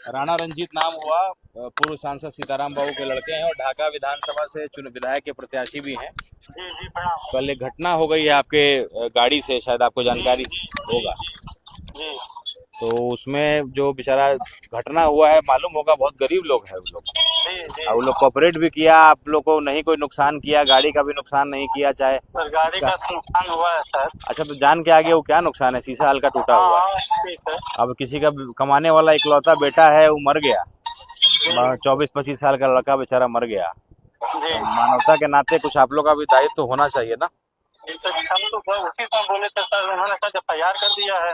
राणा रंजीत नाम हुआ, पूर्व सांसद सीताराम बाबू के लड़के हैं और ढाका विधानसभा से चुने विधायक के प्रत्याशी भी हैं। जी जी प्रणाम। कल एक घटना हो गई है आपके गाड़ी से, शायद आपको जी जानकारी जी जी होगा। जी जी तो उसमें जो बेचारा घटना हुआ है, मालूम होगा बहुत गरीब लोग हैं वो लोग। जी जी। और वो लोग कोऑपरेट भी किया, आप लोग को नहीं कोई नुकसान किया, गाड़ी का भी नुकसान नहीं किया चाहे सर गाड़ी का। का नुकसान हुआ है सर। अच्छा, तो जान के आगे वो क्या नुकसान है, शीशा हल्का टूटा हाँ हुआ है। हाँ ठीक है। अब किसी का कमाने वाला इकलौता बेटा है, वो मर गया। जी 24-25 साल का लड़का बेचारा मर गया। जी। तो मानवता के नाते कुछ आप लोग का भी दायित्व तो होना चाहिए ना। जी तो हम तो उसी समय बोले थे सर, उन्होंने सर एफआईआर कर दिया है।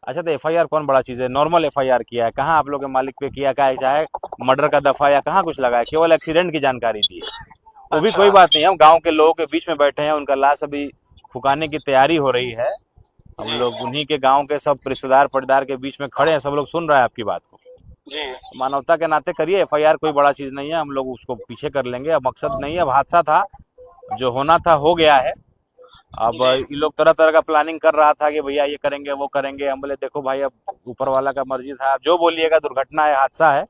अच्छा, तो एफआईआर कौन बड़ा चीज़ है, नॉर्मल एफआईआर किया है, कहाँ आप लोग के मालिक पे किया, क्या है, चाहे मर्डर का दफा या कहाँ कुछ लगा है, केवल एक्सीडेंट की जानकारी दी है। वो भी कोई अच्छा। बात नहीं है, हम गांव के लोगों के बीच में बैठे हैं, उनका लाश अभी फुकाने की तैयारी हो रही है। हम जी लोग उन्हीं के गांव के सब रिश्तेदार पटदार के बीच में खड़े हैं, सब लोग सुन रहे हैं आपकी बात को। जी मानवता के नाते करिए, एफआईआर कोई बड़ा चीज़ नहीं है, हम लोग उसको पीछे कर लेंगे। अब मकसद नहीं है, अब हादसा था, जो होना था हो गया है। अब जी ये लोग तरह तरह का प्लानिंग कर रहा था कि भैया ये करेंगे वो करेंगे, हम बोले देखो भाई, अब ऊपर वाला का मर्जी था, आप जो बोलिएगा, दुर्घटना है, हादसा है,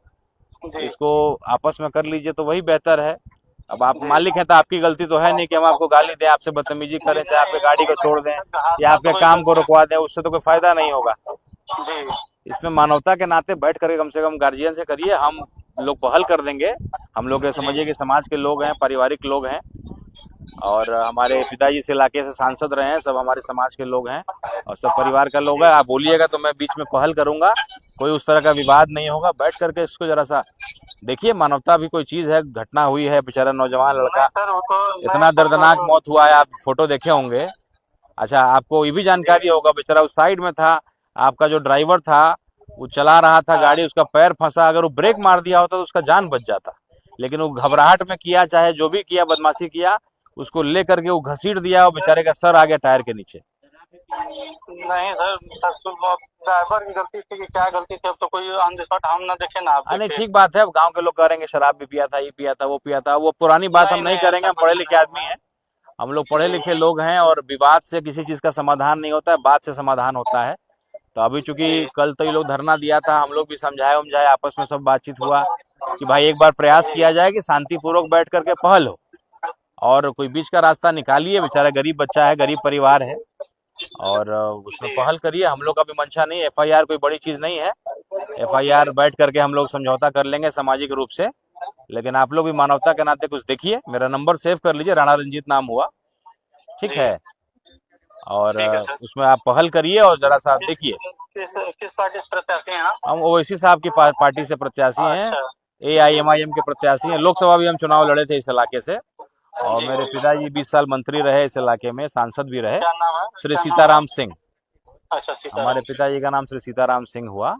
जी इसको आपस में कर लीजिए तो वही बेहतर है। अब आप जी मालिक हैं तो आपकी गलती तो है नहीं कि हम आपको गाली दें, आपसे बदतमीजी जी। करें, चाहे आपके गाड़ी को तोड़ दें नहीं या हादसा तो आपके कोई काम को गलती। रुकवा दें, उससे तो कोई फायदा नहीं होगा। जी इसमें मानवता के नाते बैठ करके कम से कम गार्जियन से करिए, हम लोग पहल कर देंगे। हम लोग जी समझिए कि समाज के लोग हैं, पारिवारिक लोग हैं, और हमारे पिताजी इस इलाके से सांसद रहे हैं, सब हमारे समाज के लोग हैं और सब परिवार का लोग है। आप बोलिएगा तो मैं बीच में पहल करूंगा, कोई उस तरह का विवाद नहीं होगा। बैठ करके इसको जरा सा देखिए, मानवता भी कोई चीज है, घटना हुई है, बेचारा नौजवान नहीं लड़का, सर वो तो नहीं इतना सर दर्दनाक मौत हुआ है, आप फोटो देखे होंगे। अच्छा, आपको ये भी जानकारी होगा, बेचारा उस साइड में था, आपका जो ड्राइवर था वो चला रहा था हाँ गाड़ी, उसका पैर फंसा, अगर वो ब्रेक मार दिया होता तो उसका जान बच जाता। लेकिन वो घबराहट में किया, चाहे जो भी किया, बदमाशी किया, उसको लेकर के वो घसीट दिया और बेचारे का सर आ गया टायर के नीचे। नहीं सर, ड्राइवर की गलती थी कि क्या गलती थी, अब तो कोई ऑन द स्पॉट हम ना देखे ना आप नहीं, देखे। ठीक बात है, अब गांव के लोग करेंगे शराब भी पिया था, ये पिया था, वो पिया था, वो पुरानी बात हम नहीं नहीं नहीं करेंगे, ऐसा हम कुछ पढ़े लिखे नहीं आदमी हुआ। हैं। हम लोग पढ़े जी लिखे लोग हैं, और विवाद से किसी चीज का समाधान नहीं होता है, बात से समाधान होता है। तो अभी चूंकि जी कल तो ये लोग धरना दिया था, हम लोग भी समझाए उमझाए, आपस में सब बातचीत हुआ कि भाई एक बार प्रयास जी किया जाए कि शांतिपूर्वक बैठ करके पहल हो, और कोई बीच का रास्ता निकालिए, बेचारा गरीब बच्चा है, गरीब परिवार है, और उसमें जी पहल करिए। हम लोग का भी मंशा नहीं है, एफआईआर कोई बड़ी चीज नहीं है, एफआईआर बैठ करके हम लोग समझौता कर लेंगे सामाजिक रूप से। लेकिन आप लोग भी मानवता के नाते कुछ देखिए, मेरा नंबर सेव कर लीजिए, राणा रंजीत नाम हुआ, ठीक जी है। और ठीक है सर। उसमें आप पहल करिए और जरा सा आप किस देखिए। किस पार्टी से प्रत्याशी हैं आप? हम ओवैसी साहब की पार्टी से प्रत्याशी हैं, अच्छा। जी एआईएमआईएम के प्रत्याशी हैं, लोकसभा भी हम चुनाव लड़े थे इस इलाके से, और जी मेरे जी। पिताजी 20 साल मंत्री रहे इस इलाके में, सांसद भी रहे, क्या नाम है? श्री क्या नाम है? सीताराम सिंह। अच्छा हमारे सीताराम सिंह। पिताजी का नाम श्री सीताराम सिंह हुआ,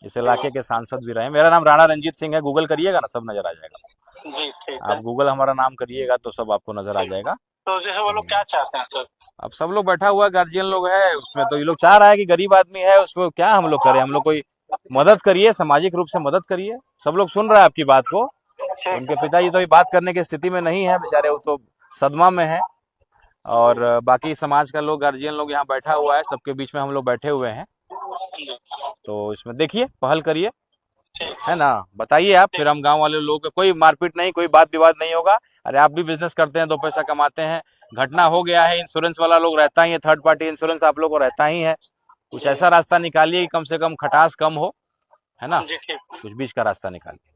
इस जी इलाके के सांसद भी रहे। मेरा नाम राणा रंजीत सिंह है, गूगल करिएगा ना, सब नजर आ जाएगा। जी ठीक आप है। गूगल हमारा नाम करिएगा तो सब आपको नजर आ ठीक। जाएगा। तो जैसे वो लोग क्या चाहते हैं सर? अब सब लोग बैठा हुआ गार्जियन लोग है उसमें, तो ये लोग चाह रहा है कि गरीब आदमी है, उसको क्या हम लोग करें, हम लोग कोई मदद करिए, सामाजिक रूप से मदद करिए। सब लोग सुन रहे हैं आपकी बात को। ठीक उनके है। पिताजी तो अभी बात करने की स्थिति में नहीं है, बेचारे वो तो सदमा में है। जी और बाकी समाज का लोग, गार्जियन लोग यहाँ बैठा हुआ है, सबके बीच में हम लोग बैठे हुए हैं। जी तो इसमें देखिए, पहल करिए, ठीक है है। ना, बताइए आप, ठीक। फिर हम गांव वाले लोग, कोई मारपीट नहीं, कोई बात विवाद नहीं होगा। अरे आप भी बिजनेस करते हैं, दो पैसा कमाते हैं, घटना हो गया है, इंश्योरेंस वाला लोग रहता ही है, थर्ड पार्टी इंश्योरेंस आप लोग को रहता ही है। कुछ जी ऐसा रास्ता निकालिए कि कम से कम खटास कम हो, है ना, जी ठीक। कुछ बीच का रास्ता निकालिए।